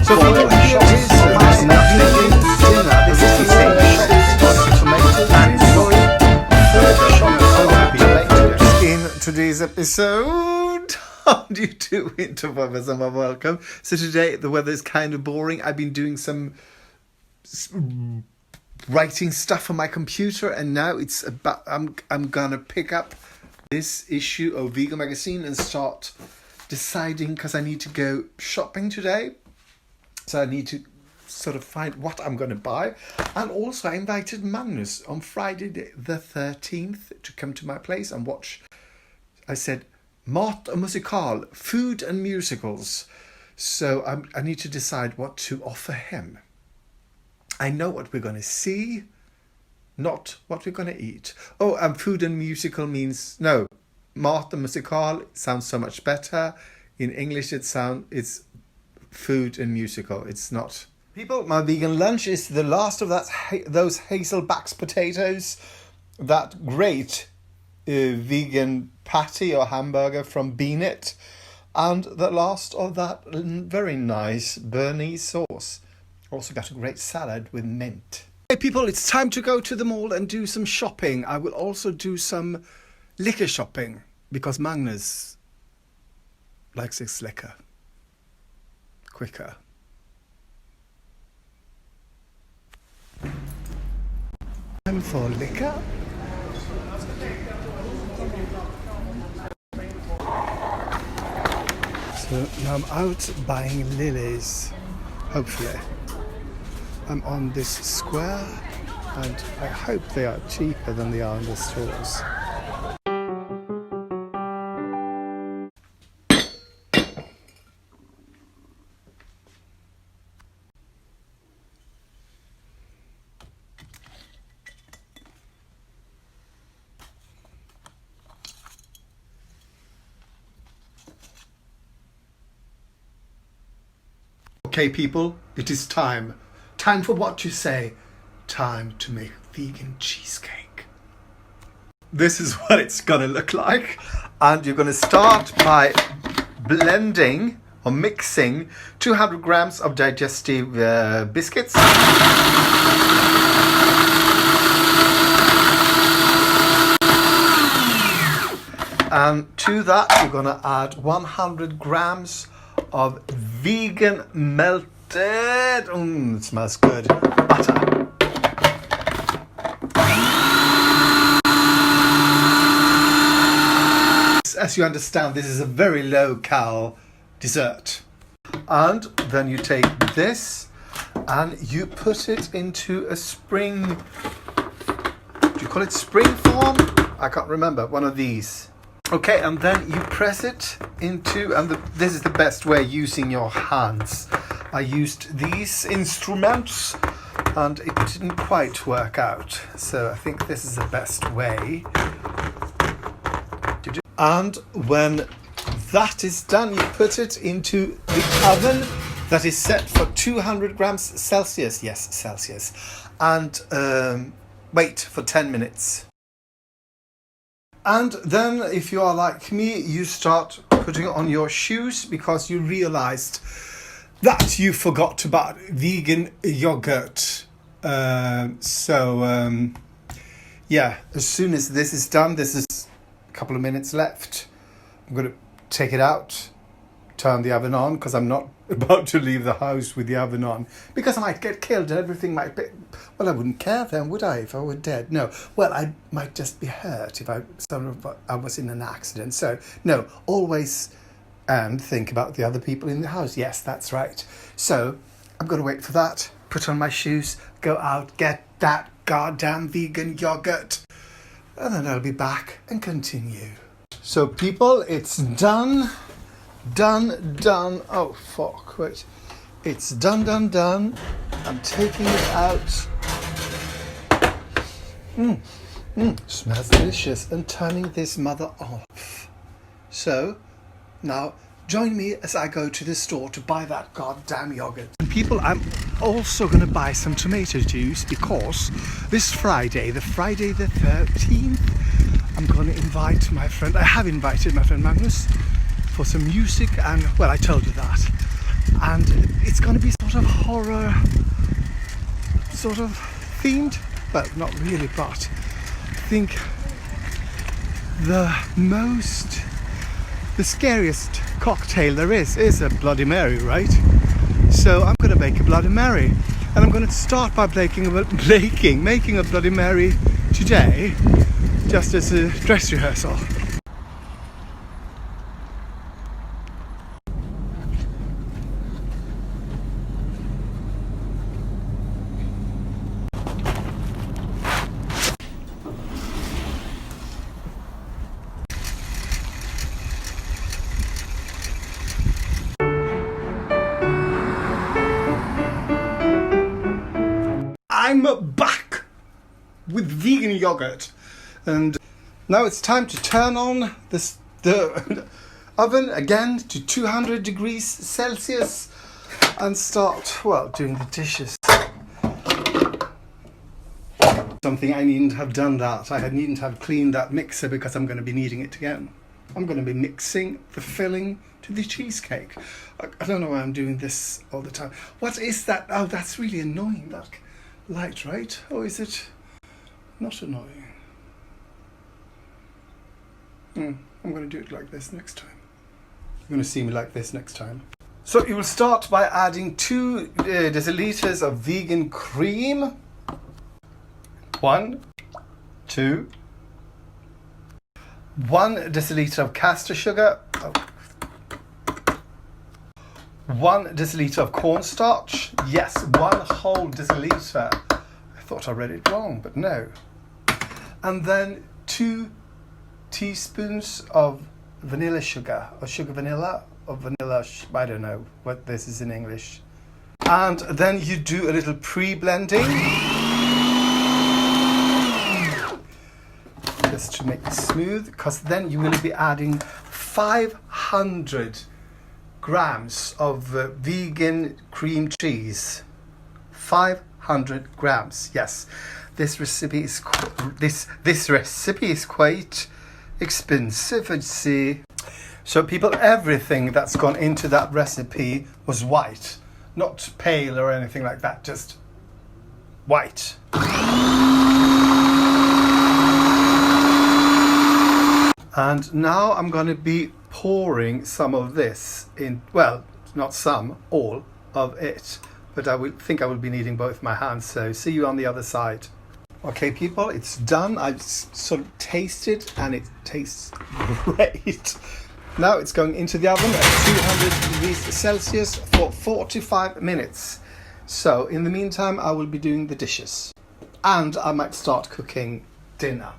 So for here it is, nothing dinner. This is the same tomatoes and soy. In today's episode, how do you do, winter lovers? And welcome. So today the weather is kind of boring. I've been doing some writing stuff on my computer, and now it's about I'm gonna pick up this issue of Vegan magazine and start deciding, because I need to go shopping today. So I need to sort of find what I'm going to buy. And also I invited Magnus on Friday the 13th to come to my place and watch, I said, Mat och musikal, food and musicals. So I need to decide what to offer him. I know what we're going to see, not what we're going to eat. Oh, and food and musical means, no, Mat och musikal sounds so much better. In English it's food and musical. It's not. People, my vegan lunch is the last of those Hazelback's potatoes, that great vegan patty or hamburger from Beanit, and the last of that very nice Bernese sauce. Also got a great salad with mint. Hey people, it's time to go to the mall and do some shopping. I will also do some liquor shopping because Magnus likes his liquor quicker. Time for liquor. So now I'm out buying lilies, hopefully. I'm on this square and I hope they are cheaper than they are in the stores. Okay people, it is time. Time for what you say. Time to make vegan cheesecake. This is what it's gonna look like. And you're gonna start by blending or mixing 200 grams of digestive biscuits. And to that you're gonna add 100 grams of vegan melted, it smells good, butter. As you understand, this is a very low-cal dessert. And then you take this and you put it into a spring, do you call it spring form? I can't remember, one of these. Okay, and then you press it into, and this is the best way, using your hands. I used these instruments and it didn't quite work out. So I think this is the best way to do. And when that is done, you put it into the oven that is set for 200 grams Celsius. Yes, Celsius. And wait for 10 minutes. And then, if you are like me, you start putting on your shoes because you realized that you forgot about vegan yogurt. Yeah, as soon as this is done, this is a couple of minutes left. I'm going to take it out, turn the oven on, because I'm not about to leave the house with the oven on, because I might get killed and everything might be, well, I wouldn't care then, would I, if I were dead? No. Well, I might just be hurt if I was in an accident. So no, always think about the other people in the house. Yes, that's right. So I'm going to wait for that, put on my shoes, go out, get that goddamn vegan yogurt, and then I'll be back and continue. So people, it's done. Done. Oh, fuck. Wait. It's done. I'm taking it out. Smells delicious. And turning this mother off. So, now, join me as I go to the store to buy that goddamn yogurt. And people, I'm also going to buy some tomato juice because this Friday, the 13th, I'm going to invite my friend, I have invited my friend Magnus for some music, and well, I told you that. and it's going to be sort of horror sort of themed, well, not really, but I think the scariest cocktail there is a Bloody Mary, right? So I'm going to make a Bloody Mary, and I'm going to start by making a Bloody Mary today, just as a dress rehearsal. I'm back with vegan yogurt, and now it's time to turn on the oven again to 200 degrees Celsius and start, well, doing the dishes. Something I needn't have done that. I needn't have cleaned that mixer because I'm going to be needing it again. I'm going to be mixing the filling to the cheesecake. I don't know why I'm doing this all the time. What is that? Oh, that's really annoying. That light, right? Or is it not annoying? I'm going to do it like this next time. You're going to see me like this next time. So you will start by adding 2 deciliters of vegan cream. 1, 2. 1 deciliter of castor sugar. 1 deciliter of cornstarch. Yes, 1 whole deciliter. I thought I read it wrong, but no. And then 2 teaspoons of vanilla sugar, or sugar vanilla, or vanilla, I don't know what this is in English. And then you do a little pre-blending, just to make it smooth, because then you will be adding 500 grams of vegan cream cheese. 500 grams. Yes, this recipe is quite expensive, I'd say. So people, everything that's gone into that recipe was white, not pale or anything like that, just white. And now I'm going to be pouring some of this in, well, not some, all of it. But I think I will be needing both my hands, so see you on the other side. Okay, people, it's done. I've sort of tasted, and it tastes great. Now it's going into the oven at 200 degrees Celsius for 45 minutes. So in the meantime, I will be doing the dishes. And I might start cooking dinner.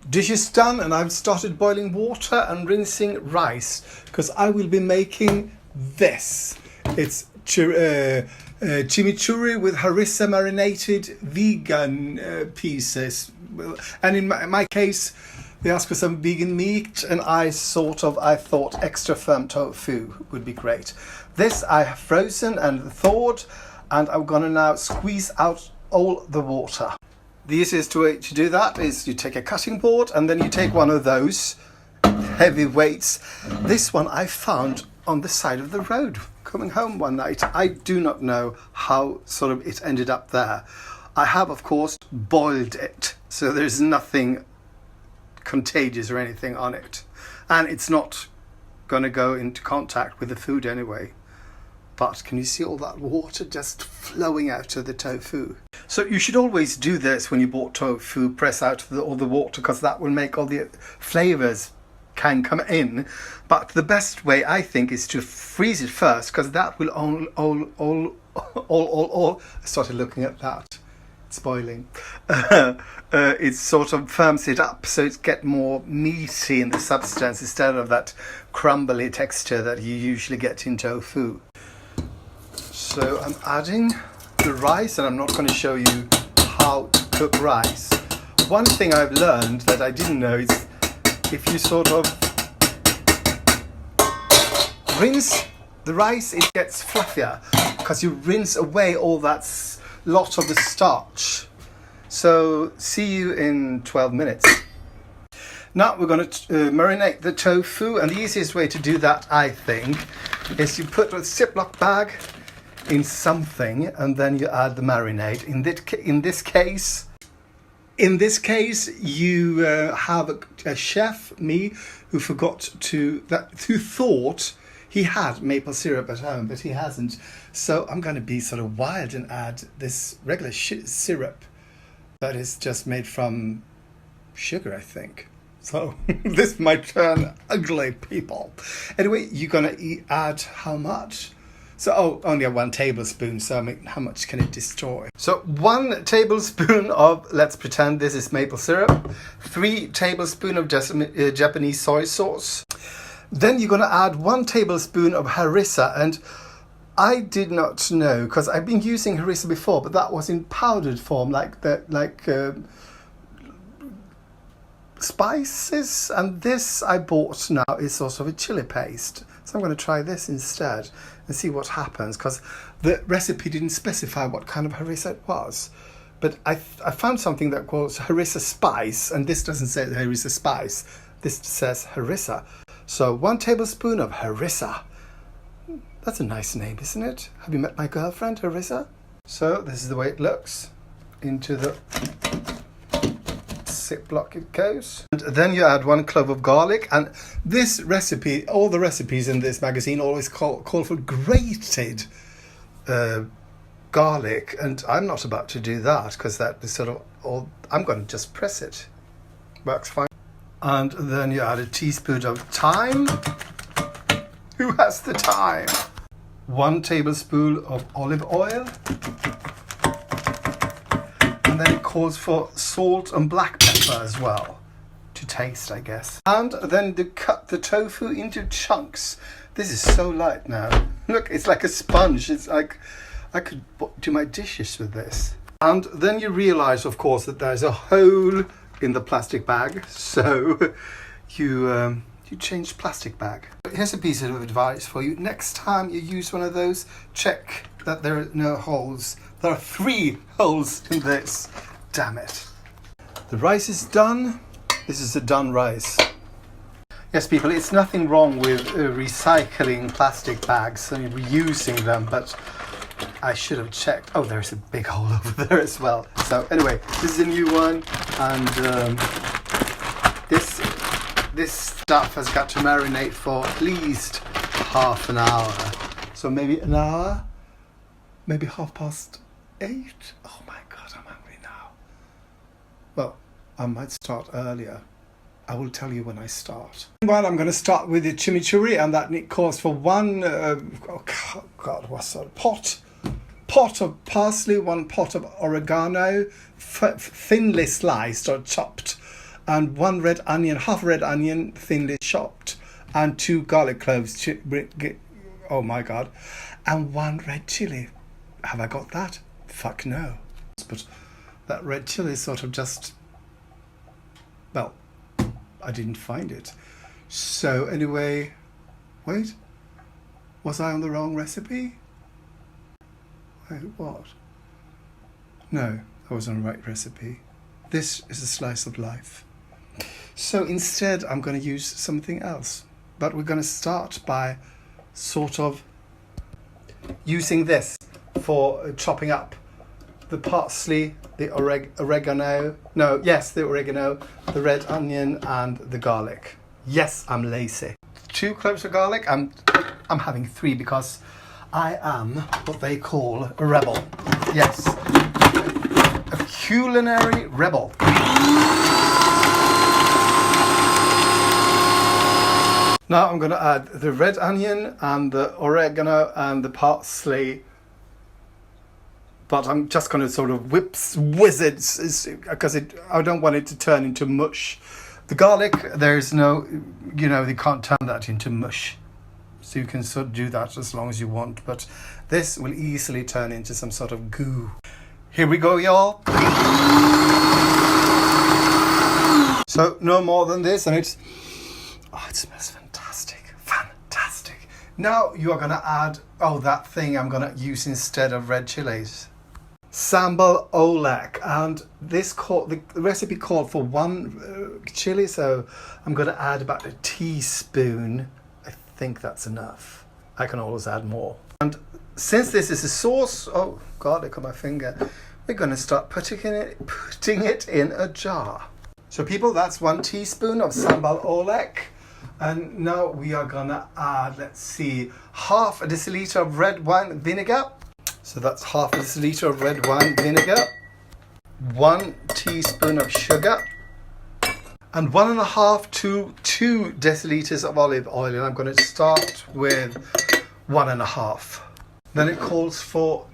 Dishes done, and I've started boiling water and rinsing rice, because I will be making this. It's chimichurri with harissa marinated vegan pieces. And in my case, they asked for some vegan meat, and I thought extra firm tofu would be great. This I have frozen and thawed, and I'm gonna now squeeze out all the water. The easiest way to do that is you take a cutting board, and then you take one of those heavy weights. This one I found on the side of the road coming home one night. I do not know how sort of it ended up there. I have, of course, boiled it, so there's nothing contagious or anything on it, and it's not going to go into contact with the food anyway. But can you see all that water just flowing out of the tofu? So you should always do this when you bought tofu, press out all the water, because that will make all the flavors can come in. But the best way, I think, is to freeze it first, because that will all I started looking at that. It's boiling. It sort of firms it up, so it gets more meaty in the substance instead of that crumbly texture that you usually get in tofu. So I'm adding the rice, and I'm not going to show you how to cook rice. One thing I've learned that I didn't know is if you sort of rinse the rice, it gets fluffier, because you rinse away all that lot of the starch. So see you in 12 minutes. Now we're going to marinate the tofu, and the easiest way to do that, I think, is you put a Ziploc bag in something and then you add the marinade. In this case, you have a chef, me, who thought he had maple syrup at home, but he hasn't. So I'm going to be sort of wild and add this regular syrup that is just made from sugar, I think. So this might turn ugly, people. Anyway, you're going to add how much? So, only 1 tablespoon, so I mean, how much can it destroy? So 1 tablespoon of, let's pretend this is maple syrup, 3 tablespoons of Japanese soy sauce. Then you're going to add 1 tablespoon of harissa, and I did not know, because I've been using harissa before, but that was in powdered form, like spices, and this I bought now is sort of a chili paste. So I'm going to try this instead and see what happens, because the recipe didn't specify what kind of harissa it was. But I found something that calls harissa spice, and this doesn't say harissa spice. This says harissa. So 1 tablespoon of harissa. That's a nice name, isn't it? Have you met my girlfriend, Harissa? So this is the way it looks. Into the Ziploc it goes. And then you add 1 clove of garlic. And this recipe, all the recipes in this magazine always call for grated garlic. And I'm not about to do that, because that is sort of all. I'm going to just press it. Works fine. And then you add a teaspoon of thyme. Who has the time? 1 tablespoon of olive oil. And then it calls for salt and black pepper as well, to taste, I guess. And then to cut the tofu into chunks. This is so light now. Look, it's like a sponge. It's like I could do my dishes with this. And then you realize, of course, that there's a hole in the plastic bag. So you change plastic bag. Here's a piece of advice for you. Next time you use one of those, check that there are no holes. There are 3 holes in this. Damn it. The rice is done. This is a done rice. Yes, people, it's nothing wrong with recycling plastic bags and reusing them, but I should have checked. Oh, there's a big hole over there as well. So anyway, this is a new one, and this stuff has got to marinate for at least half an hour. So maybe an hour, maybe 8:30. Oh my God, I'm hungry now. Well, I might start earlier. I will tell you when I start. Well, I'm going to start with the chimichurri, and that calls for 1, what's that? Pot of parsley, 1 pot of oregano, thinly sliced or chopped, and 1 red onion, half red onion, thinly chopped, and 2 garlic cloves. Oh my God. And 1 red chili. Have I got that? Fuck no. But that red chili is sort of just, well, I didn't find it. So anyway, wait, was I on the wrong recipe? Wait, what? No, I was on the right recipe. This is a slice of life. So instead, I'm going to use something else. But we're going to start by sort of using this for chopping up the parsley, the oregano, the red onion, and the garlic. Yes, I'm lazy. 2 cloves of garlic. I'm having 3 because I am what they call a rebel. Yes, a culinary rebel. Now I'm going to add the red onion and the oregano and the parsley. But I'm just going to sort of whiz it, because I don't want it to turn into mush. The garlic, there's no, you can't turn that into mush. So you can sort of do that as long as you want. But this will easily turn into some sort of goo. Here we go, y'all. So no more than this, and it smells fantastic. Fantastic. Now you are going to add, that thing I'm going to use instead of red chilies. Sambal olek, and the recipe called for 1 chili, so I'm going to add about a teaspoon. I think that's enough. I can always add more. And since this is a sauce, oh God, look at my finger. We're going to start putting it in a jar. So people, that's 1 teaspoon of sambal oelek. And now we are going to add, let's see, half a deciliter of red wine vinegar. So that's half a deciliter of red wine vinegar. 1 teaspoon of sugar. And 1.5 to 2 deciliters of olive oil. And I'm going to start with 1.5. Then it calls for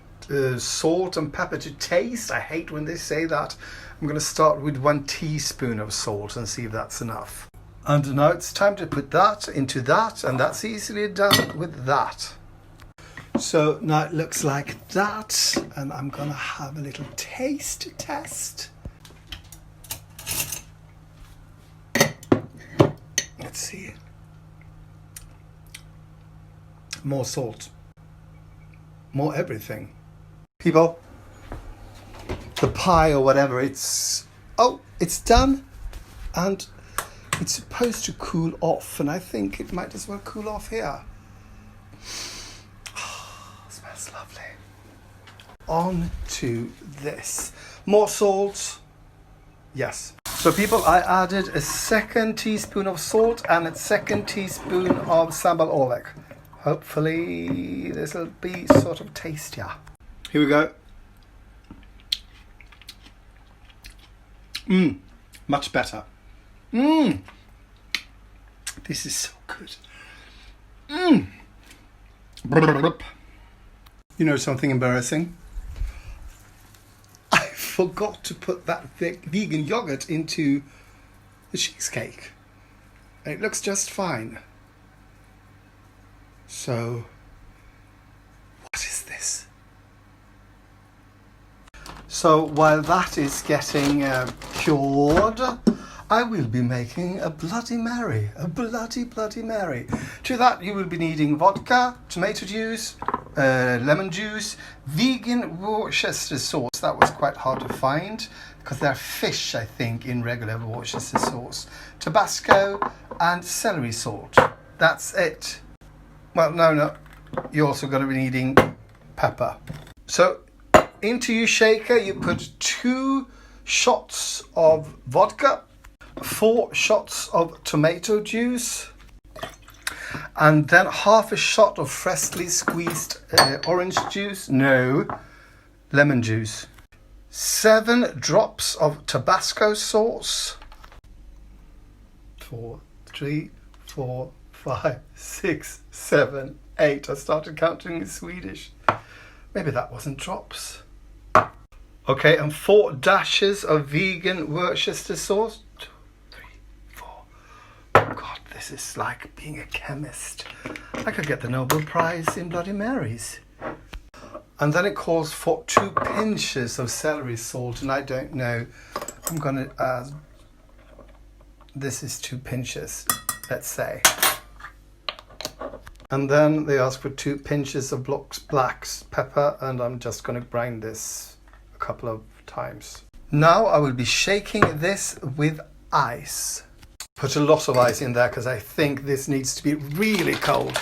salt and pepper to taste. I hate when they say that. I'm going to start with 1 teaspoon of salt and see if that's enough. And now it's time to put that into that, and that's easily done with that. So now it looks like that, and I'm going to have a little taste test. Let's see. More salt. More everything. People, the pie or whatever, it's done, and it's supposed to cool off, and I think it might as well cool off here. Oh, smells lovely. On to this. More salt. Yes. So people, I added a 2nd teaspoon of salt and a 2nd teaspoon of sambal oelek. Hopefully this will be sort of tastier. Here we go. Much better. This is so good. You know something embarrassing? I forgot to put that vegan yogurt into the cheesecake. It looks just fine. So, what is this? So while that is getting cured, I will be making a Bloody Mary, a Bloody Mary. To that you will be needing vodka, tomato juice, lemon juice, vegan Worcestershire sauce. That was quite hard to find because they're fish, I think, in regular Worcestershire sauce, Tabasco and celery salt. That's it. Well, no, you're also going to be needing pepper. So into your shaker you put 2 shots of vodka, 4 shots of tomato juice, and then half a shot of freshly squeezed lemon juice, 7 drops of Tabasco sauce, 3, 4, 5, 6, 7, 8. I started counting in Swedish. Maybe that wasn't drops. Okay, and 4 dashes of vegan Worcestershire sauce. 2, 3, 4. Oh God, this is like being a chemist. I could get the Nobel Prize in Bloody Marys. And then it calls for 2 pinches of celery salt, and I don't know. I'm gonna add. This is 2 pinches, let's say. And then they ask for 2 pinches of black pepper, and I'm just going to grind this a couple of times. Now I will be shaking this with ice. Put a lot of ice in there because I think this needs to be really cold.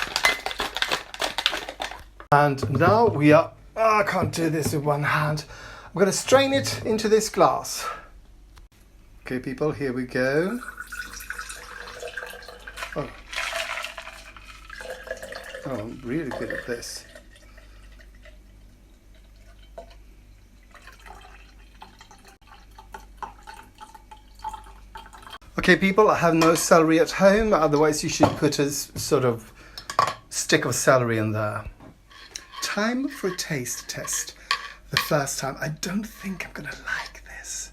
And now we are... I can't do this with one hand. I'm going to strain it into this glass. Okay, people, here we go. Oh, I'm really good at this. Okay, people, I have no celery at home. Otherwise, you should put a sort of stick of celery in there. Time for a taste test. The first time. I don't think I'm going to like this.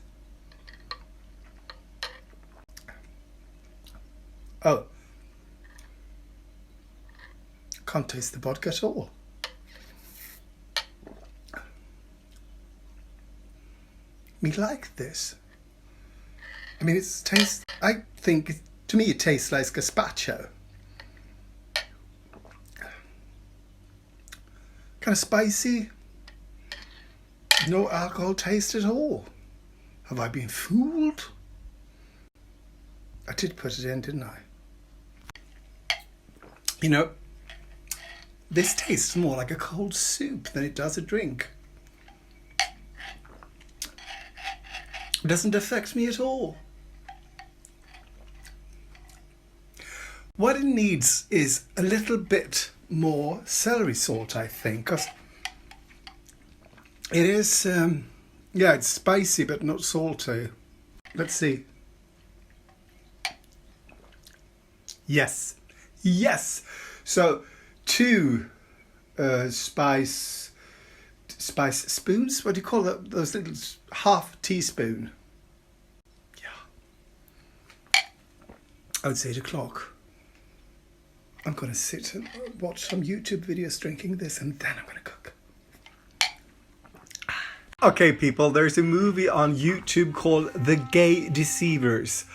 Oh. Can't taste the vodka at all. Me like this. I mean, I think, to me, it tastes like gazpacho. Kind of spicy. No alcohol taste at all. Have I been fooled? I did put it in, didn't I? You know, This tastes more like a cold soup than it does a drink. It doesn't affect me at all. What it needs is a little bit more celery salt, I think, because it is, yeah, it's spicy but not salty. Let's see. Yes, yes. So 2 spice spoons. What do you call that? Those little half teaspoon. Yeah. Oh, it's 8 o'clock. I'm going to sit and watch some YouTube videos drinking this, and then I'm going to cook. Okay, people, there's a movie on YouTube called The Gay Deceivers.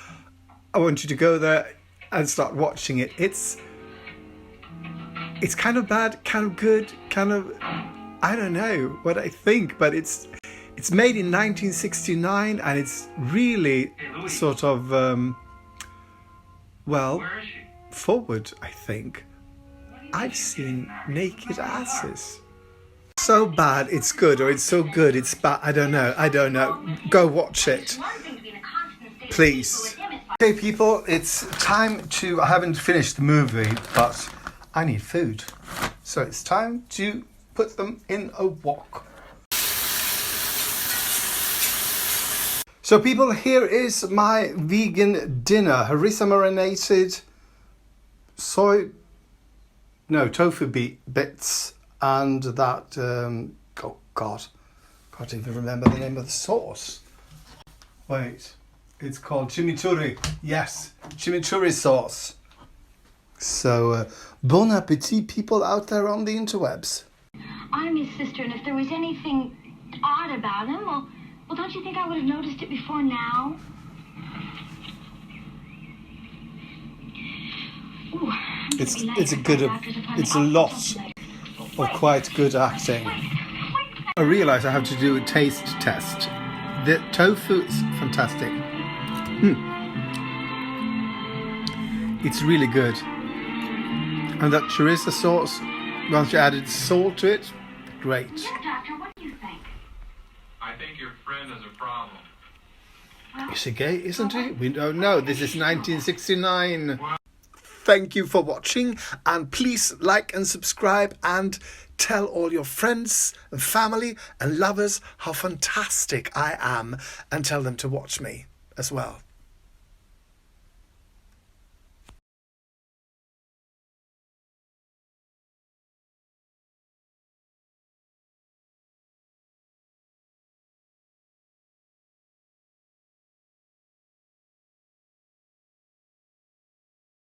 I want you to go there and start watching it. It's kind of bad, kind of good, kind of, I don't know what I think, but it's made in 1969, and it's really sort of, well, forward, I think. I've seen naked asses. So bad it's good, or it's so good it's bad. I don't know. Go watch it, please. Okay, people, it's time to, I haven't finished the movie, but I need food. So it's time to put them in a wok. So people, here is my vegan dinner. Harissa marinated tofu bits, and that, oh God, can't even remember the name of the sauce. Wait, it's called chimichurri. Yes, chimichurri sauce. So, bon appetit, people out there on the interwebs. I'm his sister, and if there was anything odd about him, well, don't you think I would have noticed it before now? Ooh, it's a lot of quite good acting. I realise I have to do a taste test. The tofu is fantastic. It's really good. And that harissa sauce, once you added salt to it, great. Doctor, what do you think? I think your friend has a problem. Is he gay, isn't he? We don't know. This is 1969. Thank you for watching, and please like and subscribe and tell all your friends and family and lovers how fantastic I am, and tell them to watch me as well.